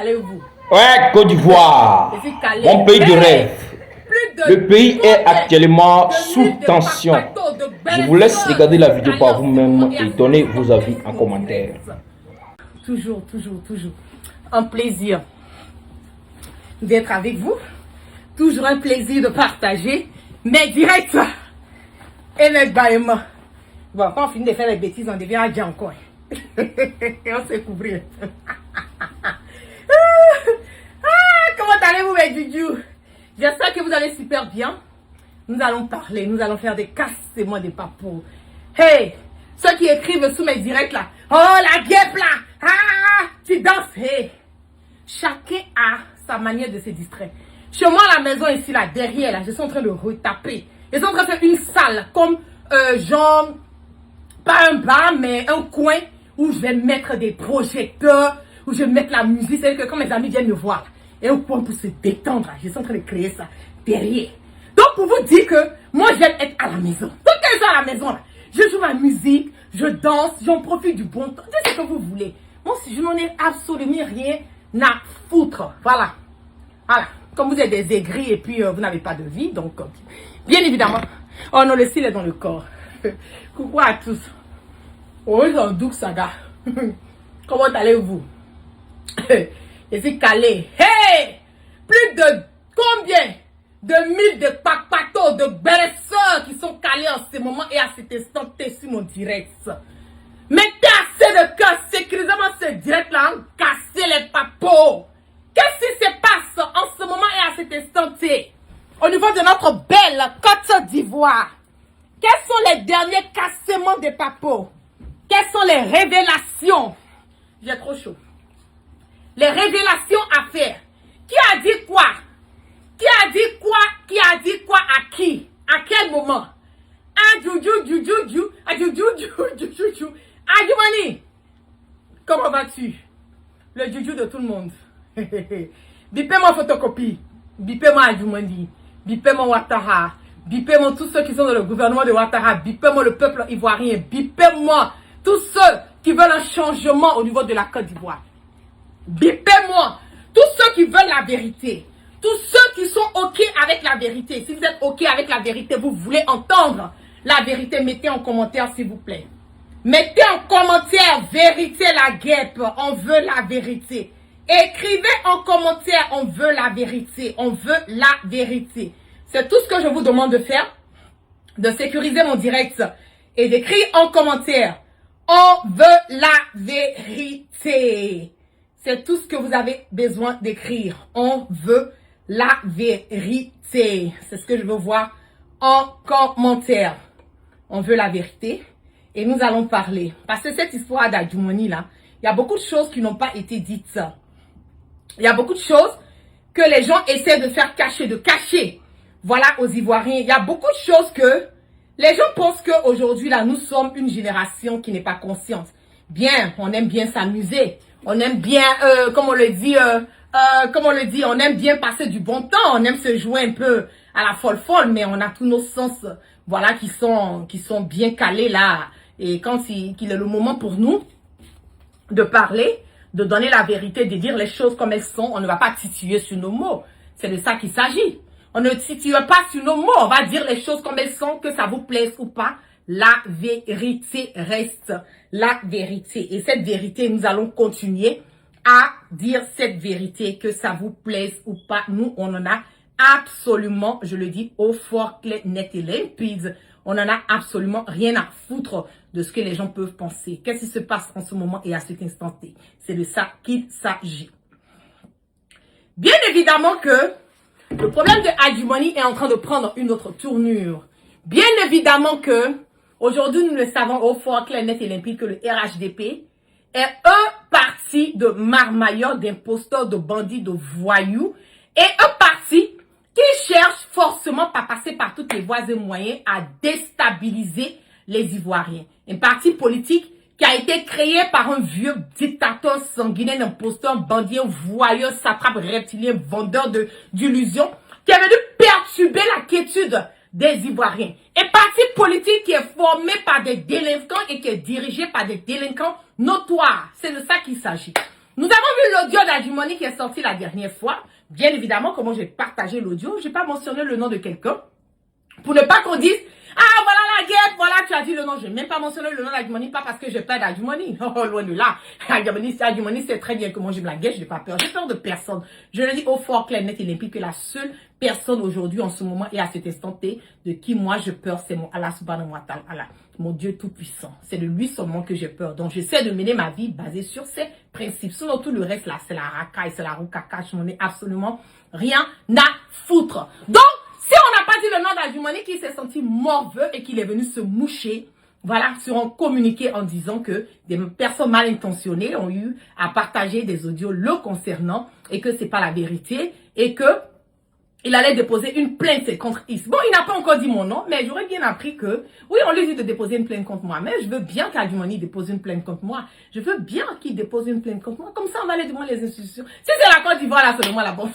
allez-vous? Ouais, Côte d'Ivoire, mon pays de rêve. Le pays est actuellement sous tension. Je vous laisse regarder la vidéo par vous-même et donner vos avis en commentaire. Toujours un plaisir d'être avec vous. Toujours un plaisir de partager mes directs et mes bâillements. Bon, quand on finit de faire les bêtises, on devient agent encore. On s'est couvrir. Comment allez-vous, mes jujus? J'espère que vous allez super bien. Nous allons parler, nous allons faire des cassements des papos. Hey, ceux qui écrivent sous mes directs là. Oh, la guêpe là. Ah, tu danses. Hey, chacun a sa manière de se distraire. Chez moi, à la maison ici, là, derrière, là, je suis en train de retaper. Je suis en train de faire une salle, comme, genre, pas un bar, mais un coin où je vais mettre des projecteurs, où je vais mettre la musique. C'est-à-dire que quand mes amis viennent me voir, et un coin pour se détendre, là, je suis en train de créer ça derrière. Donc, pour vous dire que moi, j'aime être à la maison. Donc, quand je suis à la maison, là, je joue ma musique, je danse, j'en profite du bon temps. C'est ce que vous voulez. Moi, si je n'en ai absolument rien à foutre. Voilà. Voilà. Comme vous êtes des aigris et puis vous n'avez pas de vie, donc bien évidemment. Oh non, le style est dans le corps. Coucou à tous. Oh, c'est un doux saga. Comment allez-vous? Je suis calé. Hey! Plus de combien de mille de papatos, de belles-sœurs qui sont calés en ce moment et à cet instant T sur mon direct. Mettez assez de cœur, sécurisez-moi ce direct-là, cassez les papos. Qu'est-ce qui se passe en ce moment et à cet instant T au niveau de notre belle Côte d'Ivoire? Quels sont les derniers cassements des papos? Quelles sont les révélations? J'ai trop chaud. Les révélations à faire. Qui a dit quoi? Qui a dit quoi? Qui a dit quoi à qui? À quel moment? Ah, Juju. Ah, Juju. Ah, Jumani. Comment vas-tu? Le Juju de tout le monde. Bipez-moi photocopie. Bipez-moi Adjumandi. Bipez-moi Ouattara. Bipez-moi tous ceux qui sont dans le gouvernement de Ouattara. Bipez-moi le peuple ivoirien. Bipez-moi tous ceux qui veulent un changement au niveau de la Côte d'Ivoire. Bipez-moi tous ceux qui veulent la vérité. Tous ceux qui sont OK avec la vérité. Si vous êtes OK avec la vérité, vous voulez entendre la vérité, mettez en commentaire s'il vous plaît. Mettez en commentaire vérité la guêpe. On veut la vérité. Écrivez en commentaire, on veut la vérité, on veut la vérité. C'est tout ce que je vous demande de faire, de sécuriser mon direct et d'écrire en commentaire, on veut la vérité. C'est tout ce que vous avez besoin d'écrire, on veut la vérité. C'est ce que je veux voir en commentaire. On veut la vérité et nous allons parler. Parce que cette histoire d'Adjumani là, il y a beaucoup de choses qui n'ont pas été dites. Il y a beaucoup de choses que les gens essaient de faire cacher, de cacher. Voilà, aux Ivoiriens. Il y a beaucoup de choses que les gens pensent qu'aujourd'hui, là, nous sommes une génération qui n'est pas consciente. Bien, on aime bien s'amuser. On aime bien, comme on le dit, on aime bien passer du bon temps. On aime se jouer un peu à la folle, mais on a tous nos sens, voilà, qui sont bien calés là. Et quand il est le moment pour nous de parler, de donner la vérité, de dire les choses comme elles sont, on ne va pas titiller sur nos mots. C'est de ça qu'il s'agit. On ne titille pas sur nos mots, on va dire les choses comme elles sont, que ça vous plaise ou pas. La vérité reste la vérité. Et cette vérité, nous allons continuer à dire cette vérité, que ça vous plaise ou pas. Nous, on en a absolument, je le dis haut, fort, clair, net et limpide. On en a absolument rien à foutre de ce que les gens peuvent penser. Qu'est-ce qui se passe en ce moment et à cet instant T? C'est de ça qu'il s'agit. Bien évidemment que le problème de Adjumani est en train de prendre une autre tournure. Bien évidemment que aujourd'hui, nous le savons au fort, clair, net et limpide que le RHDP est un parti de marmailleurs, d'imposteurs, de bandits, de voyous et un parti qui cherche forcément par passer par toutes les voies et moyens à déstabiliser les Ivoiriens. Un parti politique qui a été créé par un vieux dictateur sanguinaire, imposteur, bandit, voyeur, satrape, reptilien, vendeur d'illusions, qui est venu perturber la quiétude des Ivoiriens. Un parti politique qui est formé par des délinquants et qui est dirigé par des délinquants notoires. C'est de ça qu'il s'agit. Nous avons vu l'audio d'Adjumani qui est sorti la dernière fois. Bien évidemment, comment j'ai partagé l'audio, je n'ai pas mentionné le nom de quelqu'un. Pour ne pas qu'on dise, ah voilà la guerre, voilà tu as dit le nom. Je n'ai même pas mentionné le nom d'Adjumani, pas parce que j'ai peur d'Adjumani. Oh, loin de là. Adjumani sait très bien que moi j'ai la guerre, je n'ai pas peur. J'ai peur de personne. Je le dis au fort, clair, net et limpide que la seule personne aujourd'hui en ce moment et à cet instant T de qui moi je peur, c'est mon Allah subhanahu wa ta'ala, mon Dieu tout-puissant. C'est de lui seulement que j'ai peur. Donc j'essaie de mener ma vie basée sur ces principes. Sinon tout le reste là, c'est la racaille, c'est la roucaca, je n'en ai absolument rien à foutre. Donc, si on n'a pas dit le nom d'Adjumani qui s'est senti morveux et qu'il est venu se moucher, voilà, seront communiqués en disant que des personnes mal intentionnées ont eu à partager des audios le concernant et que c'est pas la vérité et que il allait déposer une plainte contre Is. Bon, il n'a pas encore dit mon nom, mais j'aurais bien appris que, oui, on lui dit de déposer une plainte contre moi, mais je veux bien qu'Adjumani dépose une plainte contre moi. Je veux bien qu'il dépose une plainte contre moi. Comme ça, on va aller devant les institutions. Si c'est la Côte d'Ivoire, là, seulement là, bon,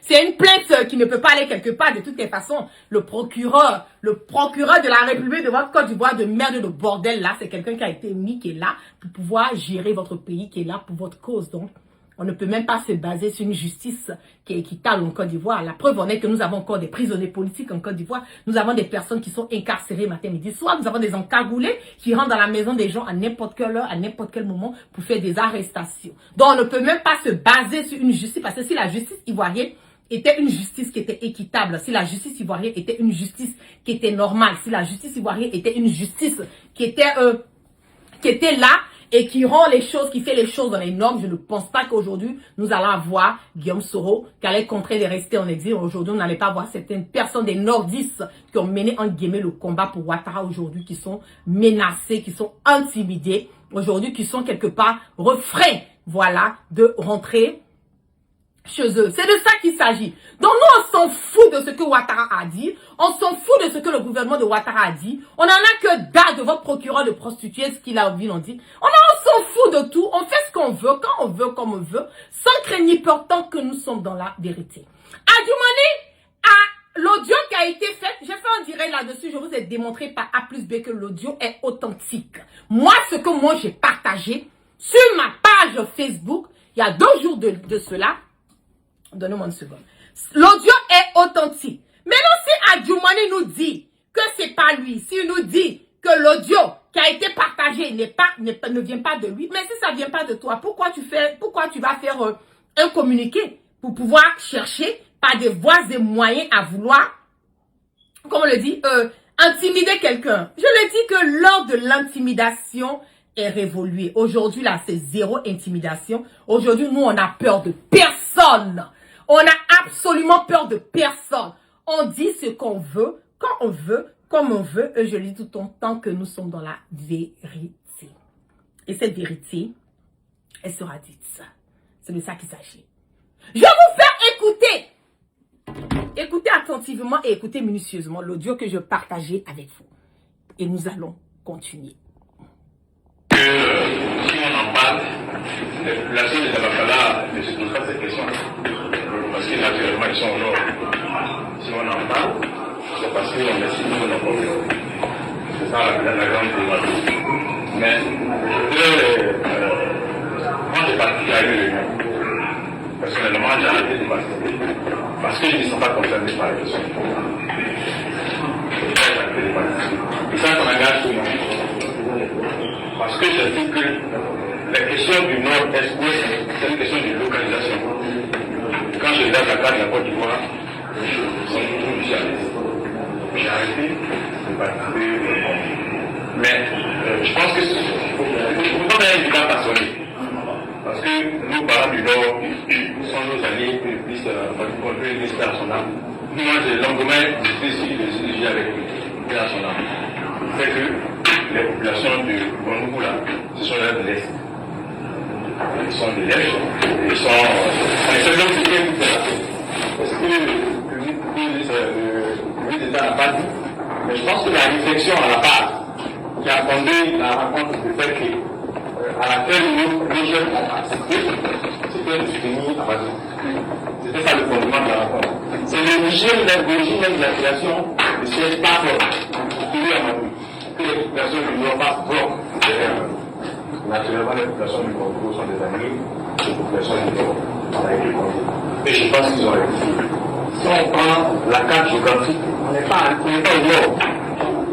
c'est une plainte qui ne peut pas aller quelque part. De toutes les façons, le procureur de la République de votre Côte d'Ivoire, de merde de bordel, là, c'est quelqu'un qui a été mis, qui est là pour pouvoir gérer votre pays, qui est là pour votre cause. Donc, on ne peut même pas se baser sur une justice qui est équitable en Côte d'Ivoire. La preuve en est que nous avons encore des prisonniers politiques en Côte d'Ivoire. Nous avons des personnes qui sont incarcérées matin, midi, soir. Nous avons des encagoulés qui rentrent dans la maison des gens à n'importe quelle heure, à n'importe quel moment pour faire des arrestations. Donc, on ne peut même pas se baser sur une justice parce que si la justice ivoirienne était une justice qui était équitable, si la justice ivoirienne était une justice qui était normale, si la justice ivoirienne était une justice qui était là, et qui rend les choses, qui fait les choses dans les normes, je ne pense pas qu'aujourd'hui, nous allons avoir Guillaume Soro, qui allait contraindre de rester en exil. Aujourd'hui, on n'allait pas voir certaines personnes des nordistes qui ont mené, en guillemets, le combat pour Ouattara aujourd'hui, qui sont menacés, qui sont intimidés, aujourd'hui, qui sont quelque part refrains, voilà, de rentrer chez eux. C'est de ça qu'il s'agit. Donc nous, on s'en fout de ce que Ouattara a dit. On s'en fout de ce que le gouvernement de Ouattara a dit. On n'en a que dalle de votre procureur de prostituer, ce qu'il a envie d'en dire. On s'en fout de tout. On fait ce qu'on veut, quand on veut, comme on veut, sans craindre ni peur, tant que nous sommes dans la vérité. Adjumani, l'audio qui a été fait, j'ai fait un direct là-dessus, je vous ai démontré par A plus B que l'audio est authentique. Moi, ce que moi j'ai partagé sur ma page Facebook, il y a 2 jours de cela, donnez-moi une seconde. L'audio est authentique. Maintenant, si Adjumani nous dit que c'est pas lui, s'il nous dit que l'audio qui a été partagé ne vient pas de lui, mais si ça vient pas de toi, pourquoi tu vas faire un communiqué pour pouvoir chercher par des voies et moyens à vouloir, comme on le dit, intimider quelqu'un? Je le dis que lors de l'intimidation est révoluée. Aujourd'hui, là, c'est zéro intimidation. Aujourd'hui, nous, on a peur de personne. On a absolument peur de personne. On dit ce qu'on veut, quand on veut, comme on veut. Et je le dis tout le temps que nous sommes dans la vérité. Et cette vérité, elle sera dite. C'est de ça qu'il s'agit. Je vais vous faire écouter. Écoutez attentivement et écoutez minutieusement l'audio que je partageais avec vous. Et nous allons continuer. Si on en parle, la population des Abakala ne se pose pas cette question. Parce que naturellement, ils sont au nord. Si on en parle, c'est parce qu'on est signé au nord. C'est ça la grande problématique. Mais moi, j'ai participé à une réunion. Personnellement, j'ai arrêté de participer. Parce que je ne suis pas concerné par la question. J'ai arrêté de participer. Et ça m'engage tout le monde. Parce que je dis que la question du nord-est, c'est une question de localisation. Quand je regarde la carte de la Côte d'Ivoire, ils sont toujours ici à l'est. J'ai arrêté de participer. Mais je pense que il ne faut pas faire un bilan passionné. Parce que nous, parents du Nord, sont nos alliés plus internationaux. Moi, j'ai longuement discuté sur les avec l'international. C'est que les populations de Bonougou, là, ce sont là de l'Est. Ils sont de l'Est. Ils sont. C'est donc ce qu'ils parce que le public d'État n'a pas dit. Mais je pense que la réflexion à la base qui a fondé la rencontre de fait que à laquelle les jeunes ont accepté, c'était de soutenir Amadou. C'était ça le fondement de la rencontre. C'est l'origine même de la création de ce espace pour soutenir Amadou. Que les populations du Nord passent bloc derrière Amadou. naturellement, les populations du Congo sont des amis, les populations du Nord, avec le Congo. Et je pense qu'ils ont réussi. Si on prend la carte géographique, on n'est pas au Nord.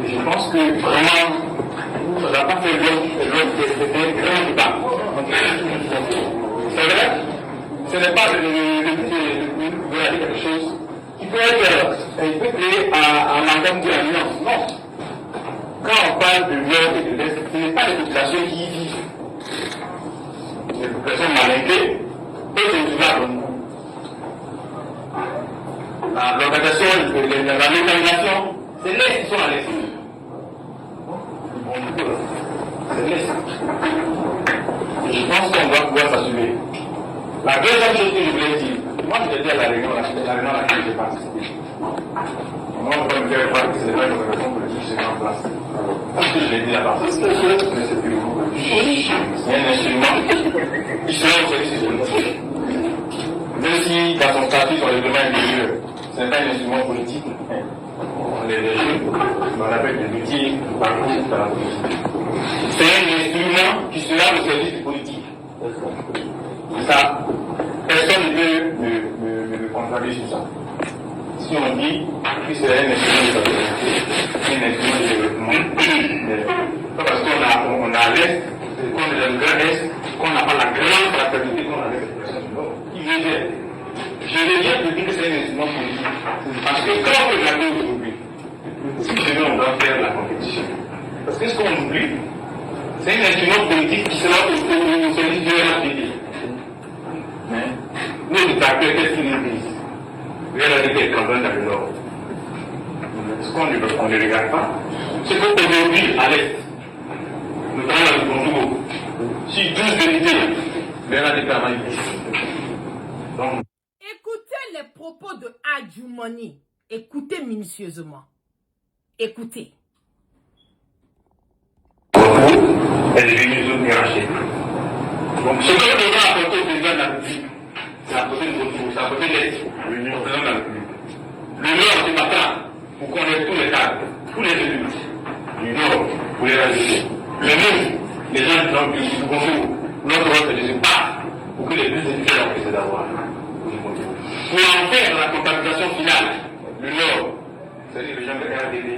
Et je pense que vraiment, ça n'a pas fait c'était grand pas. C'est vrai, ce n'est pas de dire quelque chose qui peut être un peu créé à l'entame de l'alliance. Non. Quand on parle de l'Ouest et de l'Est, ce n'est pas les populations qui y vivent. Les populations malinquées, et c'est durable. L'organisation, la localisation, c'est l'Est qui sont à l'Est. C'est l'Est. Je pense qu'on doit pouvoir s'assumer. La deuxième chose que je voulais dire, moi je l'ai dit à la réunion à laquelle j'ai participé. Moi, on peut me faire croire que ce n'est pas une organisation politique qui se met en place. Parce que je l'ai dit là-bas. Mais c'est plus gros. C'est un instrument qui sera au service de l'autorité. Même si dans son statut, son règlement intérieur, ce n'est pas un instrument politique, on est des jeunes, on appelle des outils de parcours dans la politique. C'est un instrument qui sera au service du politique. Ça, personne ne peut me contrarier sur ça. Si on dit que c'est un instrument de développement, pas parce qu'on a à l'Est, qu'on est dans le grand Est, qu'on n'a pas la grande fraternité qu'on a avec les personnes du Nord, qui viennent. Je vais bien te dire que c'est un instrument politique. Parce que quand on regarde aujourd'hui, si jamais on doit faire la compétition, parce que ce qu'on oublie, c'est un instrument politique qui sera au service de RAPD. Nous, les acteurs, qu'est-ce qu'ils nous disent? RAPD est en train dans le Nord. Ce qu'on ne regarde pas, c'est qu'aujourd'hui, à l'Est, nous travaillons dans le Congo. Si 12 unités, RAPD travaille. Donc, écoutez les propos de Adjoumani. Écoutez minutieusement. Écoutez. Elle est venue nous racheter. Donc, ce que nous devons apporter au président de la République, c'est apporter le retour, c'est apporter l'aide au président de la République. Le Nord se battra pour connaître tous les cadres, tous les élus du Nord pour les rajouter. Mais nous, les gens du Congo, notre rôle c'est de se battre pour que les deux élus soient empêchés d'avoir. Pour en faire la comptabilisation finale, le Nord, c'est-à-dire les gens de RDD,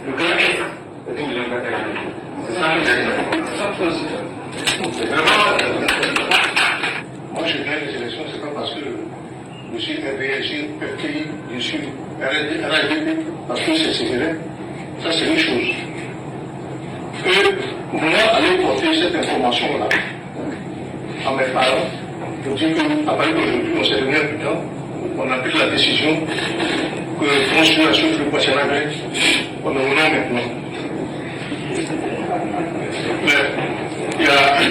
le grand Est, c'est-à-dire les gens de RDD. C'est ça que c'est vraiment. Moi, je gagne les élections, c'est pas parce que je suis RDG, FTI, je suis RDP, parce que c'est vrai. Ça, c'est une chose. Que moi, aller porter cette information-là à mes parents, pour dire qu'à partir d'aujourd'hui, on s'est donné un peu de temps, on a pris la décision que consultation de l'opérationnel, on est maintenant. Mais il y a un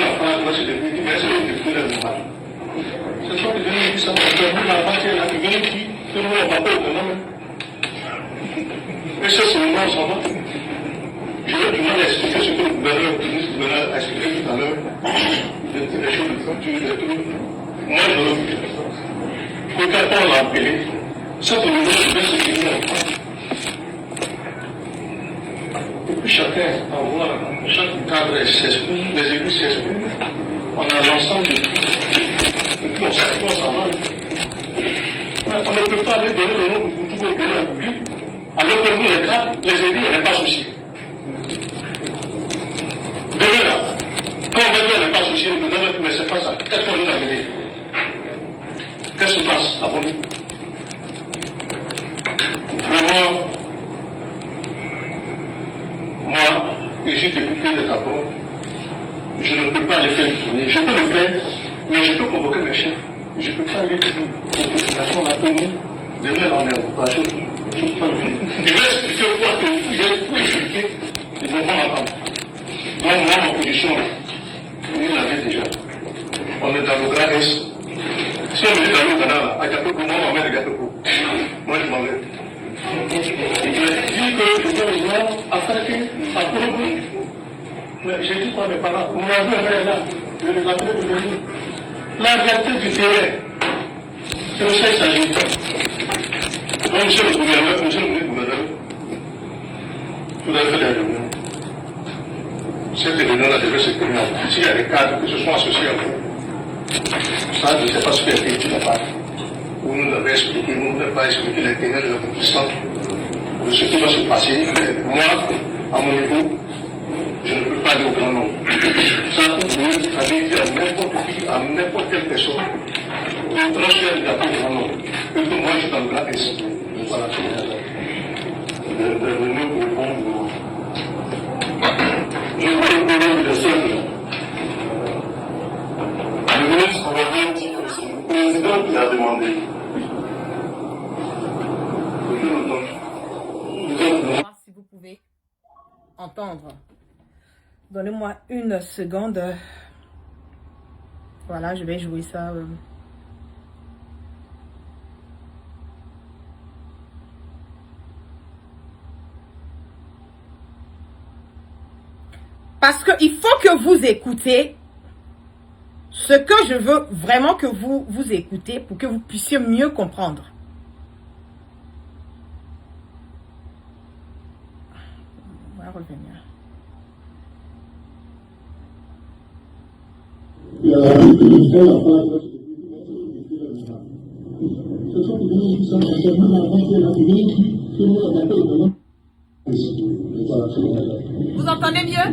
enfant, moi, c'est devenu, mais c'est devenu normal. Ce sont des gens qui sont devenu la banque là, qui viennent qui, tout le monde va pas autonome. Et ça, c'est le monde, ça va. Je vais tout le monde expliquer ce que le gouverneur a expliqué tout à l'heure. Les choses de culture, des trucs. Moi, je veux que quand on l'a appelé, ça, pour nous, c'est ce qu'il y a. Et puis chacun envoie, chaque cadre s'exprime, les élus s'expriment. On a l'ensemble de tout, on s'en va. On ne peut pas aller donner le nom de tout au pays de la République, alors que nous, les cadres, les élus, on n'est pas souci. Demain là, quand on va dire on n'est pas souci, le gouvernement mais c'est pas ça. Qu'est-ce qu'on nous a amené? Qu'est-ce qui se passe à Boni? Vraiment, moi, je suis député de Gabon, je ne peux pas les faire tourner. Je peux le faire, mais je peux convoquer mes chefs. Je ne peux pas aller dire aux populations là que nous, demain on est en occupation. Je vais expliquer quoi que je vais tout expliquer, ils vont m'entendre. Donc moi, ma position, vous l'avez déjà. On est dans le grand Est. Si on est dans le Ghana, à Gatoko, moi on met le Gatoko. Moi je m'en vais. Il dit que je dois les voir afin que, à Congo, mais j'ai dit quoi mes parents, vous m'avez là, je les appelle pour venir. La réalité du terrain, c'est de ça qu'il s'agit. Donc, monsieur le gouverneur, vous avez fait des réunions. cette réunion-là devait se tenir. S'il y a des cadres qui se sont associés à vous, ça, je ne sais pas ce qui a été dit là-bas. Vous nous avez expliqué, vous ne nous avez pas expliqué les tenants de l'accomplissement de ce qui va se passer. Mais moi, à mon niveau, je ne peux pas aller au grand nombre. Ça, vous pouvez aller dire à n'importe qui, à n'importe quelle personne, vous transférez la au grand nombre. Et que moi, je suis dans le grand esprit. Voilà, de venir au bon. Je vois le problème de simple. Le ministre va bien dire que c'est le président qui a demandé. Si vous pouvez entendre. Donnez-moi une seconde. Voilà, je vais jouer ça. Parce qu'il faut que vous écoutez ce que je veux vraiment que vous écoutez pour que vous puissiez mieux comprendre. On va revenir. Vous entendez mieux?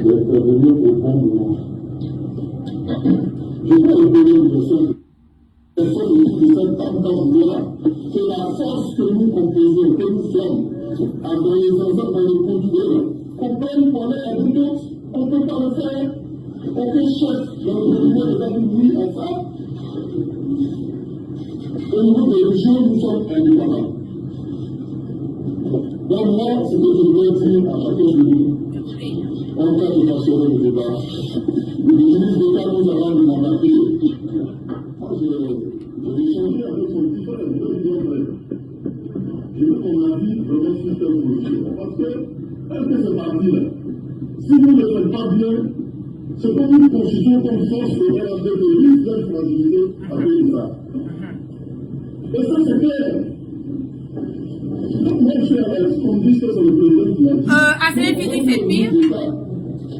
C'est la force que nous composons, que nous sommes, en dans le conduire. Comprendre qu'on est un doute, on ne peut pas le faire. Aucun chef dans le niveau de la République en ça. Au niveau des régions, nous sommes indépendants. Donc moi, ce que je voulais dire à chacun de nous, en cas de passionner le débat, le ministre d'État nous avons demandé. Moi, j'ai changé avec son différent, je veux qu'on avis dans notre système politique. Parce que, est-ce que c'est parti là? Si vous ne le faites pas bien, c'est comme une constitution comme force de RHD de risque d'être fragilité avec ça. Et ça, c'est clair. Moi, je suis à l'aise, qu'on dise que c'est le président qui l'a dit. Assez physique, c'est pire.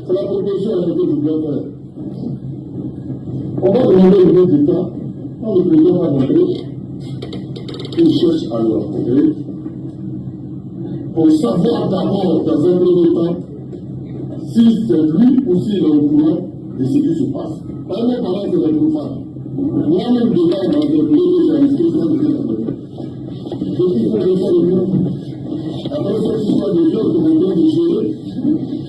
C'est la proposition à laquelle je dois faire. On va demander au ministre d'État, quand le président va rentrer, il cherche à le rencontrer, pour savoir d'abord, dans un premier temps, si c'est lui ou s'il est au courant de ce qui se passe. Par exemple, pendant que les femmes, moi-même, déjà, dans le pays, j'ai inscrit ça de l'État. Je suis pour le faire le mieux. Après cette histoire de viol que l'on vient de gérer,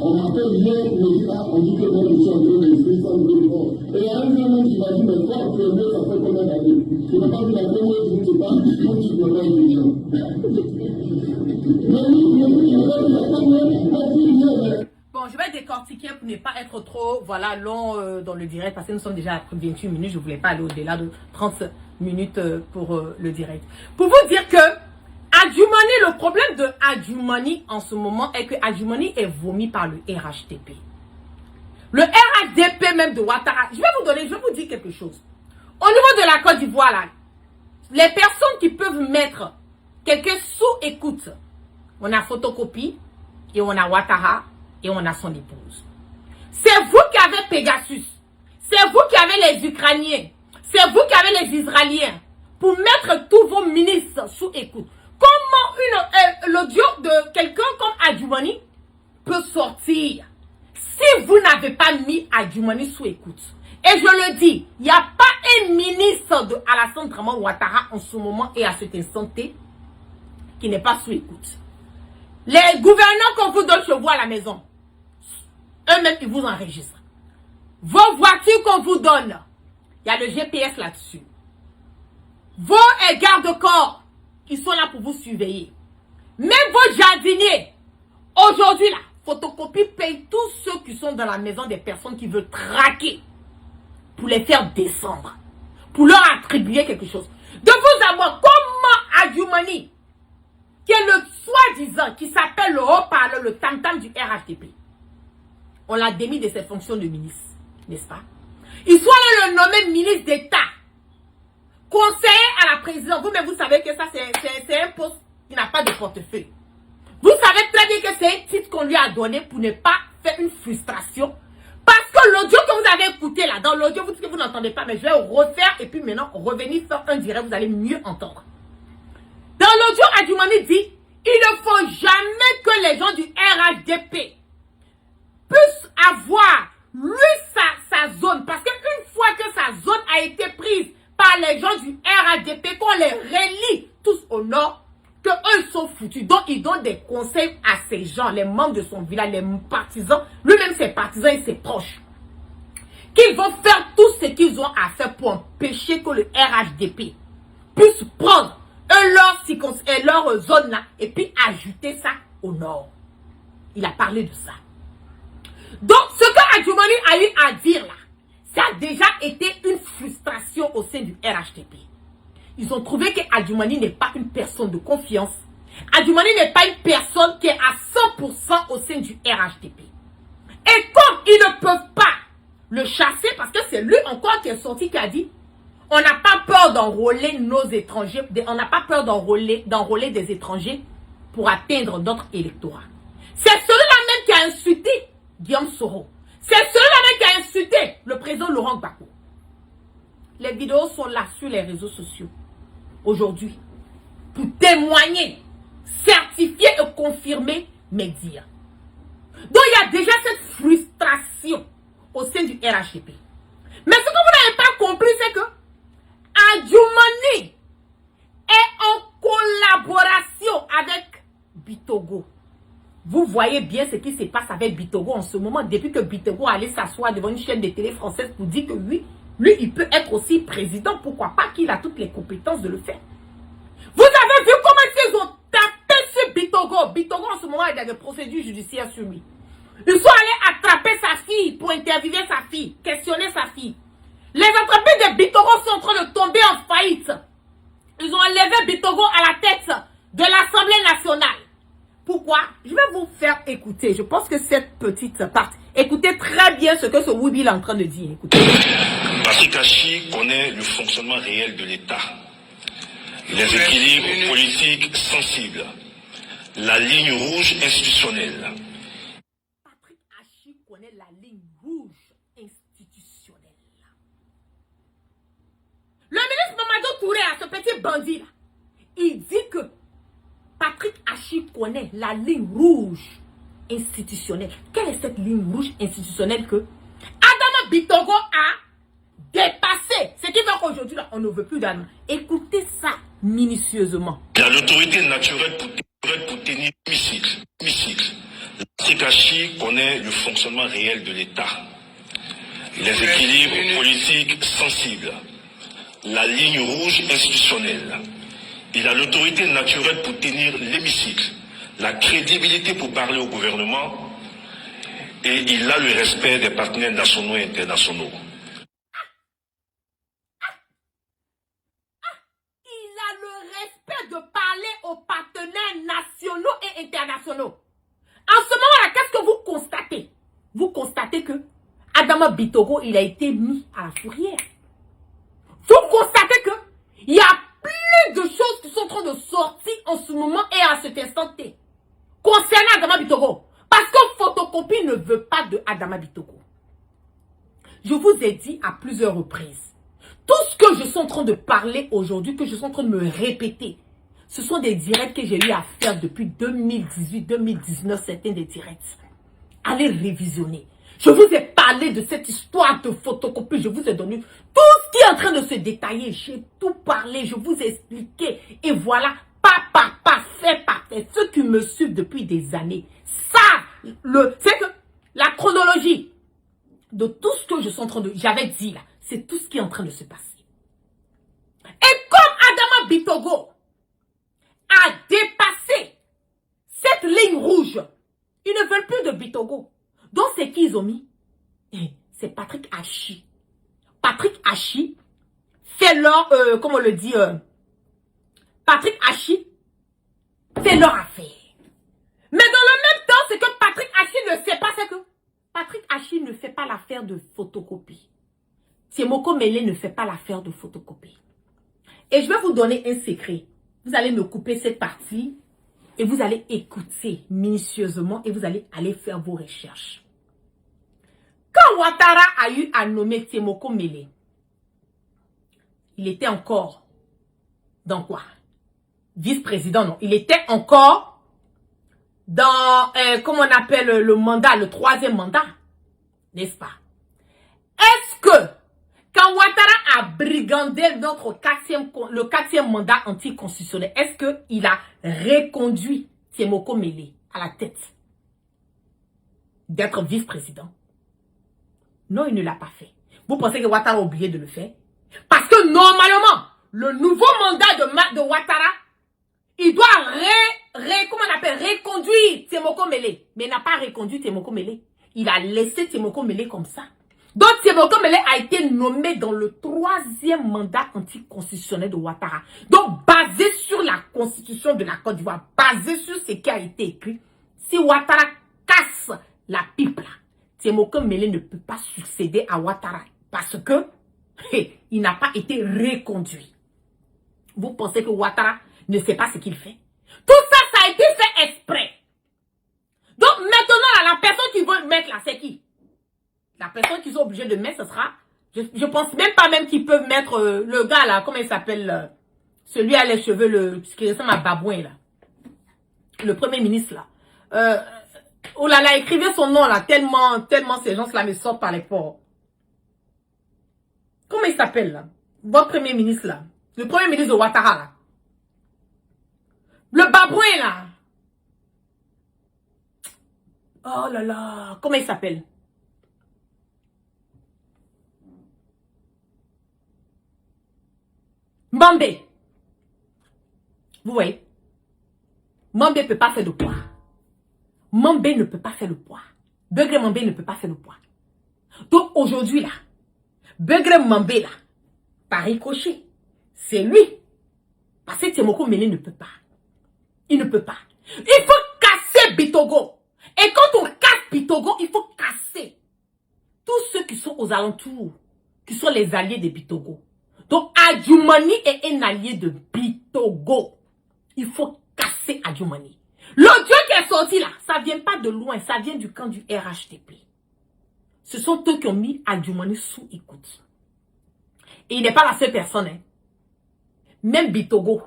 on m'appelle hier pour me dire, ah, on dit que moi, je suis en train d'inscrire ça de l'État. Et il y a un jeune homme qui m'a dit, mais toi, tu es mieux, ça fait combien d'années? Tu n'as pas vu la première, je ne sais pas, donc tu ne peux pas être gens. Bon, je vais décortiquer pour ne pas être trop long dans le direct parce que nous sommes déjà à 28 minutes. Je ne voulais pas aller au-delà de 30 minutes pour le direct. Pour vous dire que Adjumani, le problème de Adjumani en ce moment est que Adjumani est vomi par le RHDP. Le RHDP même de Ouattara. Je vais vous dire quelque chose. Au niveau de la Côte d'Ivoire, là, les personnes qui peuvent mettre quelqu'un sous écoute, on a photocopie et on a Ouattara et on a son épouse. C'est vous qui avez Pegasus. C'est vous qui avez les Ukrainiens. C'est vous qui avez les Israéliens pour mettre tous vos ministres sous écoute. Comment l'audio de quelqu'un comme Adjumani peut sortir si vous n'avez pas mis Adjumani sous écoute? Et je le dis, il n'y a pas un ministre de Alassane Draman Ouattara en ce moment et à cet instant T qui n'est pas sous écoute. Les gouverneurs qu'on vous donne chez vous à la maison, eux-mêmes, ils vous enregistrent. Vos voitures qu'on vous donne, il y a le GPS là-dessus. Vos gardes-corps, ils sont là pour vous surveiller. Même vos jardiniers, aujourd'hui là, Photocopie paye tous ceux qui sont dans la maison des personnes qui veulent traquer pour les faire descendre, pour leur attribuer quelque chose. De vous avoir, comment Adjumani, qui est le soi-disant, qui s'appelle le haut-parleur, le tam-tam du RHDP, on l'a démis de ses fonctions de ministre, n'est-ce pas? Il soit là le nommé ministre d'État, conseiller à la présidence. Vous-même, vous savez que ça, c'est un poste qui n'a pas de portefeuille. Vous savez très bien que c'est un titre qu'on lui a donné pour ne pas faire une frustration. Parce que l'audio que vous avez écouté là, dans l'audio, vous dites que vous n'entendez pas, mais je vais refaire et puis maintenant revenir faire un direct, vous allez mieux entendre. Dans l'audio, Adjumani dit, il ne faut jamais que les gens du RHDP puissent avoir, lui, sa zone. Parce qu'une fois que sa zone a été prise par les gens du RHDP, qu'on les relie tous au nord, que eux sont foutus. Donc, ils donnent des conseils à ces gens, les membres de son village, les partisans, lui-même ses partisans et ses proches, qu'ils vont faire tout ce qu'ils ont à faire pour empêcher que le RHDP puisse prendre leur zone là et puis ajouter ça au nord. Il a parlé de ça. Donc, ce que Adjumani a eu à dire là, ça a déjà été une frustration au sein du RHDP. Ils ont trouvé que Adjumani n'est pas une personne de confiance. Adjumani n'est pas une personne qui est à 100% au sein du RHDP. Et comme ils ne peuvent pas le chasser, parce que c'est lui encore qui est sorti qui a dit, on n'a pas peur d'enrôler nos étrangers, on n'a pas peur d'enrôler des étrangers pour atteindre notre électorat. C'est celui-là même qui a insulté Guillaume Soro. C'est celui-là même qui a insulté le président Laurent Gbagbo. Les vidéos sont là sur les réseaux sociaux aujourd'hui pour témoigner, certifier et confirmer mes dires. Donc il y a déjà cette frustration au sein du RHDP. Mais ce que vous n'avez pas compris, c'est que Adjumani est en collaboration avec Bitogo. Vous voyez bien ce qui se passe avec Bitogo en ce moment, depuis que Bitogo allait s'asseoir devant une chaîne de télé française pour dire que lui, il peut être aussi président. Pourquoi pas, qu'il a toutes les compétences de le faire. Vous avez vu comment ils ont tapé sur Bitogo. Bitogo en ce moment, il y a des procédures judiciaires sur lui. Ils sont allés attraper sa fille pour interviewer sa fille, questionner sa fille. Les entreprises de Bitogo sont en train de tomber en faillite. Ils ont enlevé Bitogo à la tête de l'Assemblée nationale. Pourquoi? Je vais vous faire écouter. Je pense que cette petite partie, écoutez très bien ce que ce Wibi est en train de dire. Écoutez. Patrick Achi connaît le fonctionnement réel de l'État, les équilibres politiques sensibles, la ligne rouge institutionnelle. Patrick Achi connaît la ligne rouge institutionnelle. Le ministre Mamadou Touré, ce petit bandit là, il dit que Patrick Achi connaît la ligne rouge institutionnelle. Quelle est cette ligne rouge institutionnelle que Adama Bitogo a dépassé? Ce qui fait qu'aujourd'hui, on ne veut plus d'Adama. Écoutez ça minutieusement. Il a l'autorité naturelle pour tenir l'hémicycle. Patrick Achi connaît le fonctionnement réel de l'État, les équilibres politiques sensibles, la ligne rouge institutionnelle. Il a l'autorité naturelle pour tenir l'hémicycle, la crédibilité pour parler au gouvernement et il a le respect des partenaires nationaux et internationaux. Il a le respect de parler aux partenaires nationaux et internationaux. En ce moment-là, qu'est-ce que vous constatez? Vous constatez que Adama Bitogo, il a été mis à la fourrière. Vous constatez que il y a plus de choses qui sont en train de sortir en ce moment et à cet instant T concernant Adama Bitogo. Parce que Photocopie ne veut pas de Adama Bitogo. Je vous ai dit à plusieurs reprises, tout ce que je suis en train de parler aujourd'hui, que je suis en train de me répéter, ce sont des directs que j'ai eu à faire depuis 2018-2019, certains des directs. Allez révisionner. Je vous ai parlé de cette histoire de photocopie. Je vous ai donné tout ce qui est en train de se détailler. J'ai tout parlé. Je vous ai expliqué. Et voilà, pas fait. Ceux qui me suivent depuis des années, ça, c'est que la chronologie de tout ce que je suis en train de... J'avais dit là, c'est tout ce qui est en train de se passer. Et comme Adama Bitogo a dépassé cette ligne rouge, ils ne veulent plus de Bitogo. Donc, c'est qui ils ont mis? C'est Patrick Achi. Patrick Achi fait leur, comment on le dit, Patrick Achi fait leur affaire. Mais dans le même temps, ce que Patrick Achi ne sait pas, c'est que Patrick Achi ne fait pas l'affaire de photocopie. Tiemoko Mele ne fait pas l'affaire de photocopie. Et je vais vous donner un secret. Vous allez me couper cette partie et vous allez écouter minutieusement et vous allez aller faire vos recherches. Quand Ouattara a eu à nommer Temoko Mele, il était encore dans quoi? Vice-président, non. Il était encore dans, comment on appelle le mandat, le 3e mandat. N'est-ce pas? Est-ce que, quand Ouattara a brigandé le 4e mandat anticonstitutionnel, est-ce qu'il a reconduit Temoko Mele à la tête d'être vice-président? Non, il ne l'a pas fait. Vous pensez que Ouattara a oublié de le faire? Parce que normalement, le nouveau mandat de Ouattara, il doit reconduire Temoko Mele. Mais il n'a pas reconduit Temoko Mele. Il a laissé Temoko Mele comme ça. Donc Temoko Mele a été nommé dans le 3e mandat anticonstitutionnel de Ouattara. Donc basé sur la constitution de la Côte d'Ivoire, basé sur ce qui a été écrit, si Ouattara casse la pipe là, Temoko Mele ne peut pas succéder à Ouattara parce que il n'a pas été reconduit. Vous pensez que Ouattara ne sait pas ce qu'il fait? Tout ça, ça a été fait exprès. Donc maintenant, la personne qui veut mettre là, c'est qui? La personne qu'ils sont obligés de mettre, ce sera... Je pense même pas même qu'ils peuvent mettre le gars là, comment il s'appelle? Celui à les cheveux, ce qui ressemble à Babouin là. Le premier ministre là. Oh là là, écrivez son nom là, tellement ces gens-là me sortent par les pores. Comment il s'appelle là? Votre premier ministre là. Le premier ministre de Ouattara là. Le Babouin là. Oh là là. Comment il s'appelle? Mambé. Vous voyez? Mambé ne peut pas faire de poids. Mambé ne peut pas faire le poids. Begré Mambé ne peut pas faire le poids. Donc aujourd'hui là, Begré Mambé là, par ricochet, c'est lui. Parce que Temoko Mele ne peut pas. Il ne peut pas. Il faut casser Bitogo. Et quand on casse Bitogo, il faut casser tous ceux qui sont aux alentours, qui sont les alliés de Bitogo. Donc Adjoumani est un allié de Bitogo. Il faut casser Adjoumani. L'audio qui est sorti là, ça vient pas de loin, ça vient du camp du RHDP. Ce sont eux qui ont mis Adjoumani sous écoute. Et il n'est pas la seule personne. Hein. Même Bitogo,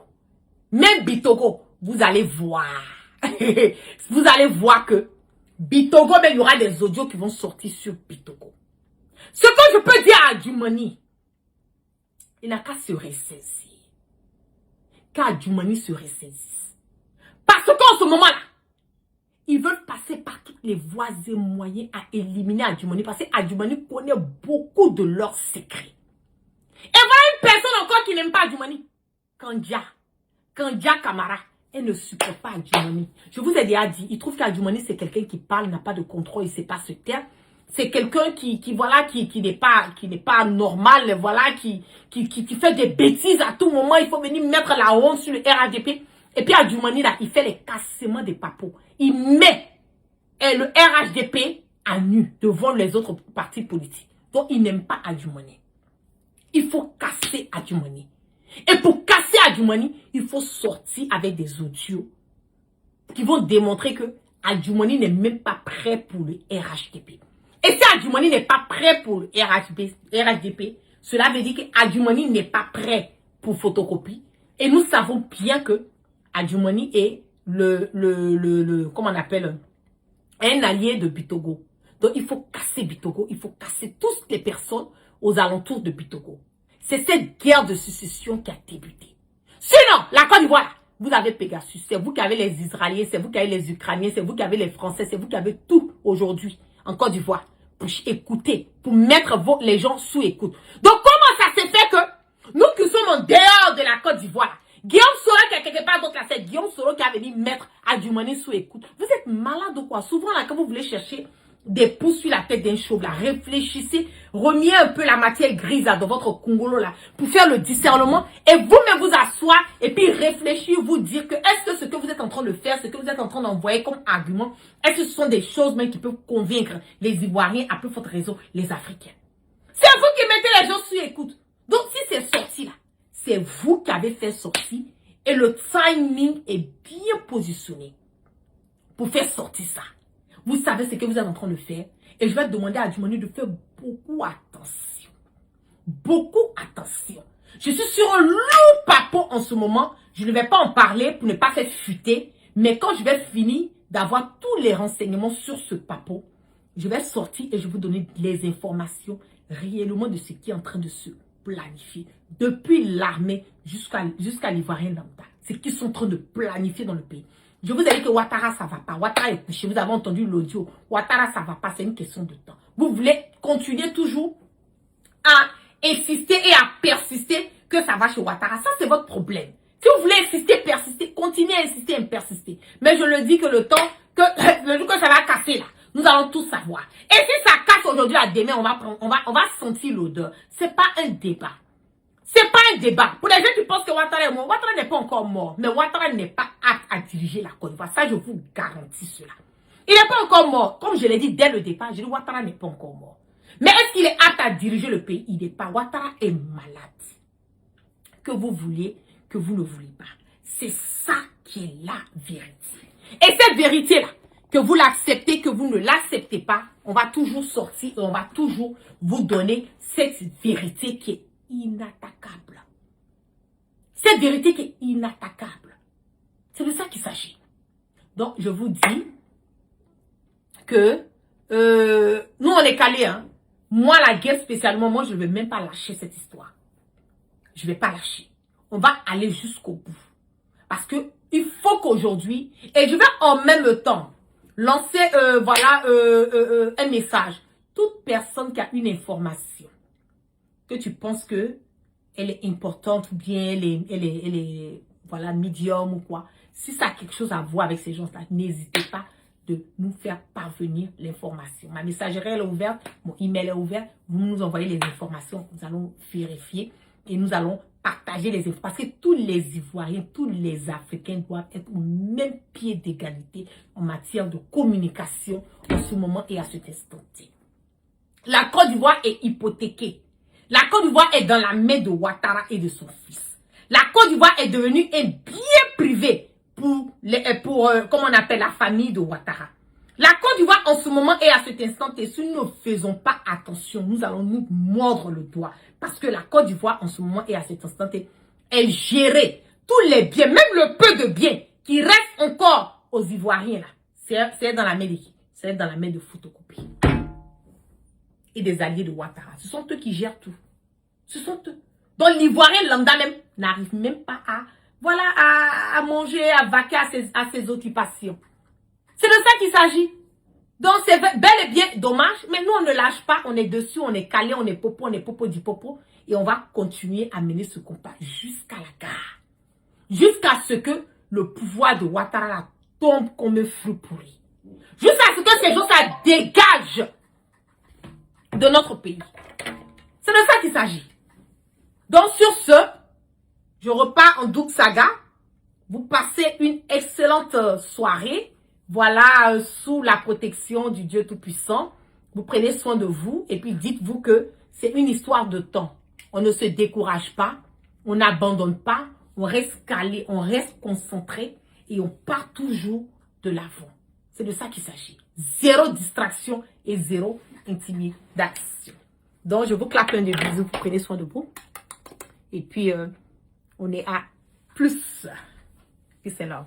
vous allez voir. Vous allez voir que Bitogo, mais il y aura des audios qui vont sortir sur Bitogo. Ce que je peux dire à Adjoumani, il n'a qu'à se ressaisir. Qu'Adjoumani se ressaisisse. Parce qu'en ce moment-là, ils veulent passer par toutes les voies et moyens à éliminer Adjoumani. Parce qu'Adjoumani connaît beaucoup de leurs secrets. Et voilà une personne encore qui n'aime pas Adjoumani. Kandia Kamara. Elle ne supporte pas Adjoumani. Je vous ai déjà dit, il trouve qu'Adjoumani c'est quelqu'un qui parle, n'a pas de contrôle, il ne sait pas se taire. C'est quelqu'un qui n'est pas normal, voilà, qui fait des bêtises à tout moment. Il faut venir mettre la honte sur le RHDP. Et puis Adjoumani là, il fait les cassements des papos. Il met le RHDP à nu devant les autres partis politiques. Donc il n'aime pas Adjoumani. Il faut casser Adjoumani. Et pour casser Adjoumani, il faut sortir avec des audios qui vont démontrer que Adjoumani n'est même pas prêt pour le RHDP. Et si Adjoumani n'est pas prêt pour le RHDP, cela veut dire que Adjoumani n'est pas prêt pour photocopie. Et nous savons bien que Adjoumani est comment on appelle, un allié de Bitogo. Donc il faut casser Bitogo, il faut casser toutes les personnes aux alentours de Bitogo. C'est cette guerre de succession qui a débuté. Sinon, la Côte d'Ivoire, vous avez Pegasus, c'est vous qui avez les Israéliens, c'est vous qui avez les Ukrainiens, c'est vous qui avez les Français, c'est vous qui avez tout aujourd'hui en Côte d'Ivoire pour écouter, pour mettre les gens sous écoute. Donc comment ça se fait que nous qui sommes en dehors de la Côte d'Ivoire, Guillaume Soro qui est quelque part d'autre là, c'est Guillaume Soro qui a venu mettre Adjoumani sous écoute. Vous êtes malade ou quoi? Souvent là, quand vous voulez chercher des pouces sur la tête d'un chauve là, réfléchissez, remuez un peu la matière grise là, dans votre congolo là, pour faire le discernement et vous-même vous asseoir et puis réfléchir, vous dire que est-ce que ce que vous êtes en train de faire, ce que vous êtes en train d'envoyer comme argument, est-ce que ce sont des choses même qui peuvent convaincre les Ivoiriens, à plus forte raison les Africains. C'est vous qui mettez les gens sous écoute. Donc si c'est sorti là, c'est vous qui avez fait sortir et le timing est bien positionné pour faire sortir ça. Vous savez ce que vous êtes en train de faire. Et je vais demander à Dumoni de faire beaucoup attention. Beaucoup attention. Je suis sur un lourd papo en ce moment. Je ne vais pas en parler pour ne pas faire fuiter. Mais quand je vais finir d'avoir tous les renseignements sur ce papo, je vais sortir et je vais vous donner les informations réellement de ce qui est en train de se planifier. Depuis l'armée jusqu'à l'Ivoirien lambda. Ce qu'ils sont en train de planifier dans le pays. Je vous ai dit que Ouattara, ça ne va pas. Ouattara est couché. Vous avez entendu l'audio. Ouattara, ça ne va pas. C'est une question de temps. Vous voulez continuer toujours à insister et à persister que ça va chez Ouattara. Ça, c'est votre problème. Si vous voulez insister, persister, continuez à insister et persister. Mais je le dis que le temps, que ça va casser là, nous allons tous savoir. Et si ça casse aujourd'hui à demain, on va sentir l'odeur. C'est pas un débat. C'est pas un débat. Pour les gens qui pensent que Ouattara est mort, Ouattara n'est pas encore mort. Mais Ouattara n'est pas apte à diriger la Côte d'Ivoire. Ça, je vous garantis cela. Il n'est pas encore mort. Comme je l'ai dit dès le départ, je dis Ouattara n'est pas encore mort. Mais est-ce qu'il est apte à diriger le pays? Il n'est pas. Ouattara est malade. Que vous vouliez, que vous ne voulez pas. C'est ça qui est la vérité. Et cette vérité-là, que vous l'acceptez, que vous ne l'acceptez pas, on va toujours sortir et on va toujours vous donner cette vérité qui est inattaquable. Cette vérité qui est inattaquable. C'est de ça qu'il s'agit. Donc, je vous dis que nous, on est calés. Hein. Moi, la guerre spécialement, moi, je ne vais même pas lâcher cette histoire. Je ne vais pas lâcher. On va aller jusqu'au bout. Parce que il faut qu'aujourd'hui, et je vais en même temps lancer un message. Toute personne qui a une information, que tu penses que elle est importante ou bien elle est voilà, médium ou quoi. Si ça a quelque chose à voir avec ces gens-là, n'hésitez pas de nous faire parvenir l'information. Ma messagerie est ouverte, mon email est ouvert. Vous nous envoyez les informations, nous allons vérifier et nous allons partager les informations. Parce que tous les Ivoiriens, tous les Africains doivent être au même pied d'égalité en matière de communication en ce moment et à cet instant. La Côte d'Ivoire est hypothéquée. La Côte d'Ivoire est dans la main de Ouattara et de son fils. La Côte d'Ivoire est devenue un bien privé pour comment on appelle la famille de Ouattara. La Côte d'Ivoire en ce moment et à cet instant, et si nous ne faisons pas attention, nous allons nous mordre le doigt. Parce que la Côte d'Ivoire en ce moment et à cet instant, elle gérait tous les biens, même le peu de biens qui restent encore aux Ivoiriens. C'est dans la main de qui? C'est dans la main de photocopie. Et des alliés de Ouattara. Ce sont eux qui gèrent tout. Ce sont eux. Donc l'Ivoirien lambda même n'arrive même pas à manger, à vaquer à ses occupations. C'est de ça qu'il s'agit. Donc c'est bel et bien dommage, mais nous on ne lâche pas, on est dessus, on est calé, on est popo du popo. Et on va continuer à mener ce combat jusqu'à la gare. Jusqu'à ce que le pouvoir de Ouattara tombe comme un fruit pourri. Jusqu'à ce que ces gens-là dégagent de notre pays. C'est de ça qu'il s'agit. Donc sur ce, je repars en Douk Saga. Vous passez une excellente soirée. Voilà, sous la protection du Dieu Tout-Puissant. Vous prenez soin de vous. Et puis dites-vous que c'est une histoire de temps. On ne se décourage pas. On n'abandonne pas. On reste calé. On reste concentré. Et on part toujours de l'avant. C'est de ça qu'il s'agit. Zéro distraction et zéro intimidation. Donc, je vous claque un de bisous. Vous prenez soin de vous. Et puis, on est à plus. Peace and love.